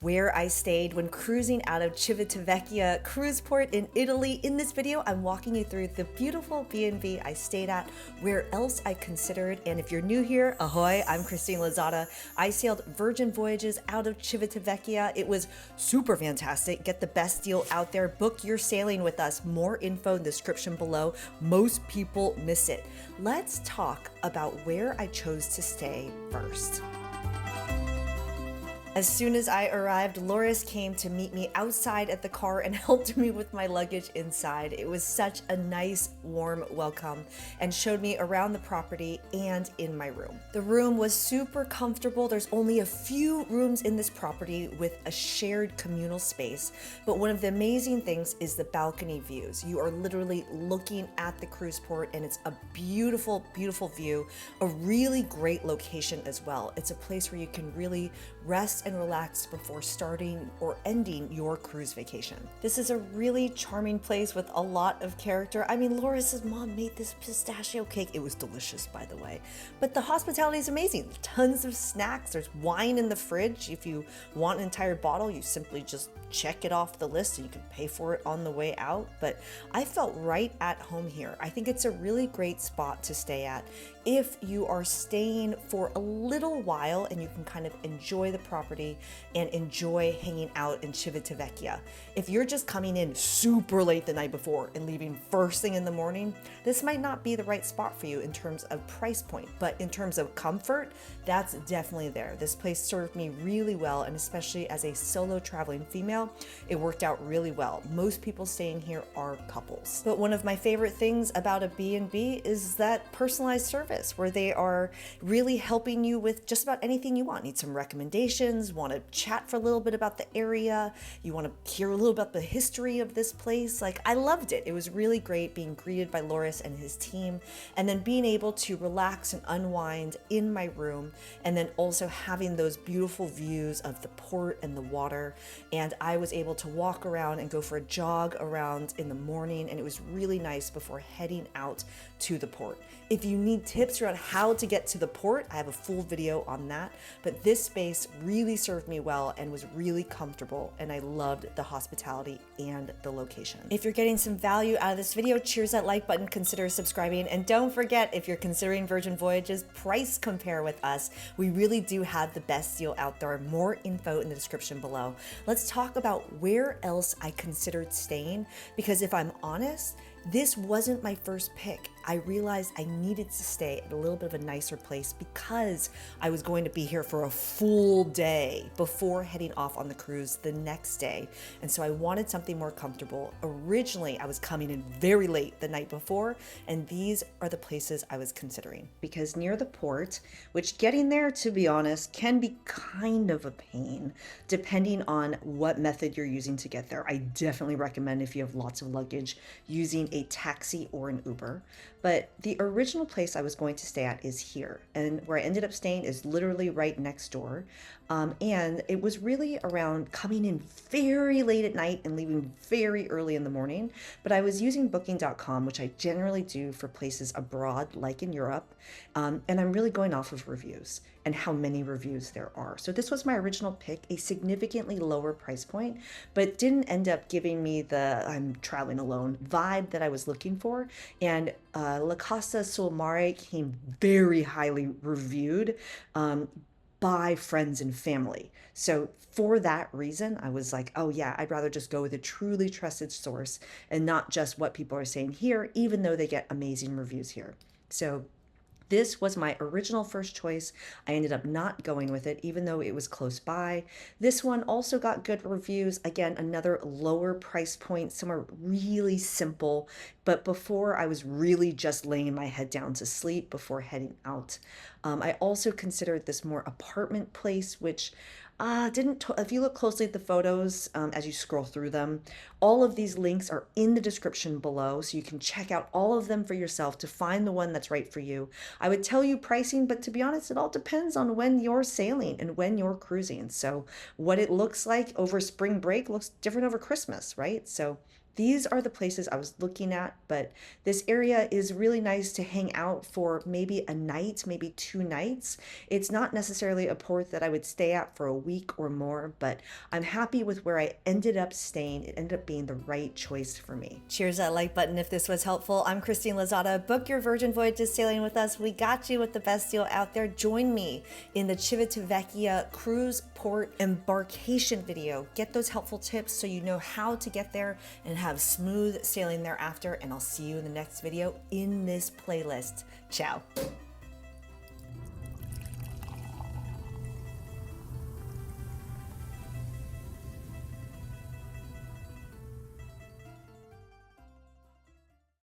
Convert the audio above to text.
Where I stayed when cruising out of Civitavecchia cruise port in Italy. In this video, I'm walking you through the beautiful B&B I stayed at, where else I considered, and if you're new here, ahoy, I'm Christine Lozada. I sailed Virgin Voyages out of Civitavecchia. It was super fantastic. Get the best deal out there. Book your sailing with us. More info in the description below. Most people miss it. Let's talk about where I chose to stay first. As soon as I arrived, Loris came to meet me outside at the car and helped me with my luggage inside. It was such a nice, warm welcome and showed me around the property and in my room. The room was super comfortable. There's only a few rooms in this property with a shared communal space, but one of the amazing things is the balcony views. You are literally looking at the cruise port and it's a beautiful, beautiful view, a really great location as well. It's a place where you can really rest and relax before starting or ending your cruise vacation. This is a really charming place with a lot of character. I mean, Loris's mom made this pistachio cake. It was delicious, by the way. But the hospitality is amazing. Tons of snacks. There's wine in the fridge. If you want an entire bottle, you simply just check it off the list and you can pay for it on the way out. But I felt right at home here. I think it's a really great spot to stay at if you are staying for a little while and you can kind of enjoy the property and enjoy hanging out in Civitavecchia. If you're just coming in super late the night before and leaving first thing in the morning, this might not be the right spot for you in terms of price point, but in terms of comfort, that's definitely there. This place served me really well, and especially as a solo traveling female, it worked out really well. Most people staying here are couples. But one of my favorite things about a B&B is that personalized service where they are really helping you with just about anything you want. Need some recommendations, want to chat for a little bit about the area, you want to hear a little about the history of this place. Like, I loved it. It was really great being greeted by Loris and his team, and then being able to relax and unwind in my room, and then also having those beautiful views of the port and the water. And I was able to walk around and go for a jog around in the morning, and it was really nice before heading out to the port. If you need tips around how to get to the port, I have a full video on that, but this space really served me well and was really comfortable, and I loved the hospitality and the location. If you're getting some value out of this video, cheers that like button, consider subscribing, and don't forget, if you're considering Virgin Voyages, price compare with us. We really do have the best deal out there. More info in the description below. Let's talk about where else I considered staying, because if I'm honest, this wasn't my first pick. I realized I needed to stay at a little bit of a nicer place because I was going to be here for a full day before heading off on the cruise the next day. And so I wanted something more comfortable. Originally, I was coming in very late the night before, and these are the places I was considering. Because near the port, which getting there, to be honest, can be kind of a pain, depending on what method you're using to get there. I definitely recommend, if you have lots of luggage, using a taxi or an Uber. But the original place I was going to stay at is here, and where I ended up staying is literally right next door. And it was really around coming in very late at night and leaving very early in the morning. But I was using booking.com, which I generally do for places abroad, like in Europe. And I'm really going off of reviews and how many reviews there are. So this was my original pick, a significantly lower price point, but didn't end up giving me the I'm traveling alone vibe that I was looking for. And La Casa sul Mare came very highly reviewed by friends and family. So for that reason, I was like, oh yeah, I'd rather just go with a truly trusted source and not just what people are saying here, even though they get amazing reviews here. So this was my original first choice. I ended up not going with it, even though it was close by. This one also got good reviews. Again, another lower price point, somewhere really simple. But before, I was really just laying my head down to sleep before heading out. I also considered this more apartment place, which if you look closely at the photos, as you scroll through them, all of these links are in the description below, so you can check out all of them for yourself to find the one that's right for you. I would tell you pricing, but to be honest, it all depends on when you're sailing and when you're cruising. So what it looks like over spring break looks different over Christmas, right? So These are the places I was looking at, but this area is really nice to hang out for maybe a night, maybe 2 nights. It's not necessarily a port that I would stay at for a week or more, but I'm happy with where I ended up staying. It ended up being the right choice for me. Cheers that like button if this was helpful. I'm Christine Lozada. Book your Virgin Voyages sailing with us. We got you with the best deal out there. Join me in the Civitavecchia cruise port embarkation video. Get those helpful tips so you know how to get there and have smooth sailing thereafter. And I'll see you in the next video in this playlist. Ciao.